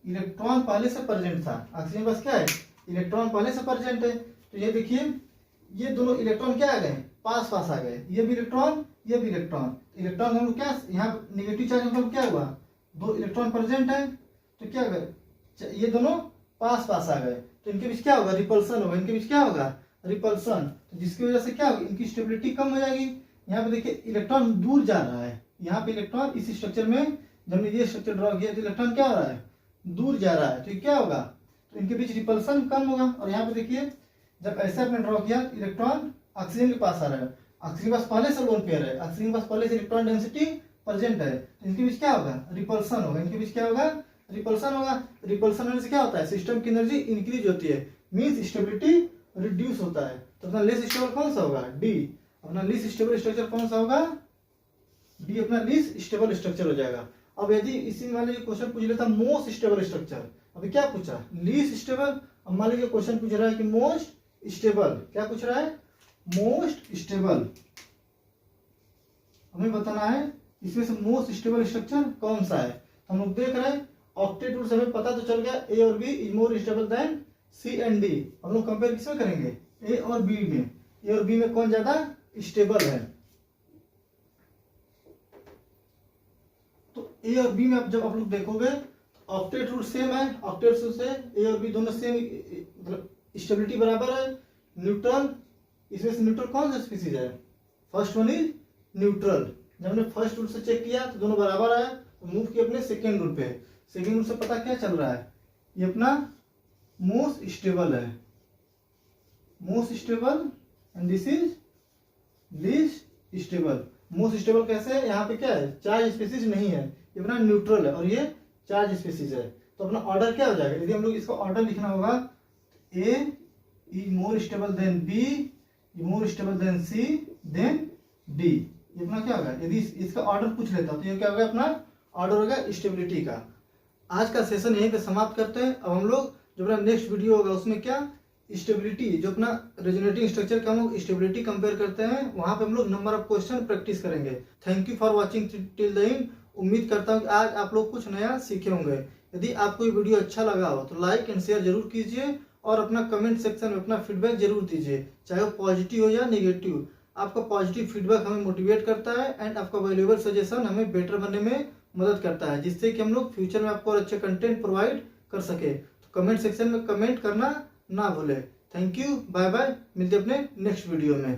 इलेक्ट्रॉन पहले से प्रेजेंट था, ऑक्सीजन के पास क्या है, इलेक्ट्रॉन पहले से प्रेजेंट है। तो ये देखिए ये दोनों इलेक्ट्रॉन क्या आ गए, पास पास आ गए, ये भी इलेक्ट्रॉन ये भी इलेक्ट्रॉन। इलेक्ट्रॉन हम लोग क्या, यहाँ निगेटिव चार्ज मतलब क्या हुआ, 2 इलेक्ट्रॉन प्रेजेंट है, तो क्या गए ये दोनों पास पास आ गए, तो इनके बीच क्या होगा, रिपल्सन होगा, इनके बीच क्या होगा, रिपल्सन। तो जिसकी वजह से क्या होगी, इनकी स्टेबिलिटी कम हो जाएगी। यहाँ पे देखिए इलेक्ट्रॉन दूर जा रहा है, यहाँ पे इलेक्ट्रॉन इस स्ट्रक्चर में जब ये स्ट्रक्चर ड्रॉ किया तो इलेक्ट्रॉन क्या हो रहा है, दूर जा रहा है, तो क्या होगा, तो इनके बीच रिपल्सन कम होगा। और यहाँ पे देखिए जब ऐसे आपने ड्रॉ किया इलेक्ट्रॉन ऑक्सीजन के पास आ रहा है, ऑक्सीजन के पास पहले से लोन पेयर है, ऑक्सीजन के पास पहले से इलेक्ट्रॉन डेंसिटी प्रेजेंट है, तो इनके बीच क्या होगा, रिपल्सन होगा, इनके बीच क्या होगा, रिपल्सन होगा। रिपल्सन होने से क्या होता है, सिस्टम की एनर्जी इंक्रीज होती है, मींस स्टेबिलिटी रिड्यूस होता है। तो अपना लेस स्टेबल कौन सा होगा, डी। अपना लीस्ट स्टेबल स्ट्रक्चर कौन सा होगा, डी अपना लीस्ट स्टेबल स्ट्रक्चर हो जाएगा। अब यदि इसी मान लीजिए क्वेश्चन पूछ लेता मोस्ट स्टेबल स्ट्रक्चर, अभी क्या पूछा, लीस्ट स्टेबल। अब मान लीजिए क्वेश्चन पूछ रहा है कि मोस्ट स्टेबल, क्या पूछ रहा है, मोस्ट स्टेबल। हमें बताना है इसमें से मोस्ट स्टेबल स्ट्रक्चर कौन सा है। हम लोग देख रहे हैं ऑक्टेट रूल से हमें पता तो चल गया ए और B is more stable than C and D. हम लोग कंपेयर किसमें करेंगे, ए और बी में, ए और बी में कौन ज्यादा स्टेबल है। तो ए और बी में अब जब आप लोग देखोगे ऑक्टेट रूल सेम है, ऑक्टेट रूल से ए और बी दोनों सेम मतलब स्टेबिलिटी बराबर है। न्यूट्रल, इसमें से न्यूट्रल कौन सा स्पीसीज है, फर्स्ट वन इज न्यूट्रल। जब हमने फर्स्ट रूल से चेक किया तो दोनों बराबर आया, तो मूव किया अपने सेकेंड रूल पे। सेकेंड रूल से पता क्या चल रहा है, ये अपना मोस्ट स्टेबल है, most stable, and this is least stable. Most stable कैसे है, यहाँ पे क्या है, चार्ज स्पीसीज नहीं है, ये अपना न्यूट्रल है और ये चार्ज स्पीसीज है। तो अपना ऑर्डर क्या हो जाएगा, यदि हम लोग इसका ऑर्डर लिखना होगा, A is more stable than B, more stable than C than D. ये अपना क्या होगा, यदि इसका ऑर्डर पूछ लेता तो ये क्या होगा, अपना ऑर्डर होगा स्टेबिलिटी का। आज का सेशन यहीं पे समाप्त करते हैं। अब हम लोग जो अपना नेक्स्ट वीडियो होगा उसमें क्या, स्टेबिलिटी, जो अपना रेजोनेटिंग स्ट्रक्चर का हम लोग स्टेबिलिटी कंपेयर करते हैं, वहां पे हम लोग नंबर ऑफ क्वेश्चन प्रैक्टिस करेंगे। Thank you for watching till the end. उम्मीद करता हूँ कि आज आप लोग कुछ नया सीखे होंगे। यदि आपको ये वीडियो अच्छा लगा हो तो लाइक एंड शेयर जरूर कीजिए और अपना कमेंट सेक्शन में अपना फीडबैक जरूर दीजिए, चाहे वो पॉजिटिव हो या नेगेटिव। आपका पॉजिटिव फीडबैक हमें मोटिवेट करता है एंड आपका वैल्यूएबल सजेशन हमें बेटर बनने में मदद करता है, जिससे कि हम लोग फ्यूचर में आपको और अच्छे कंटेंट प्रोवाइड कर सके। तो कमेंट सेक्शन में कमेंट करना ना भूले। थैंक यू, बाय बाय, मिलते अपने नेक्स्ट वीडियो में।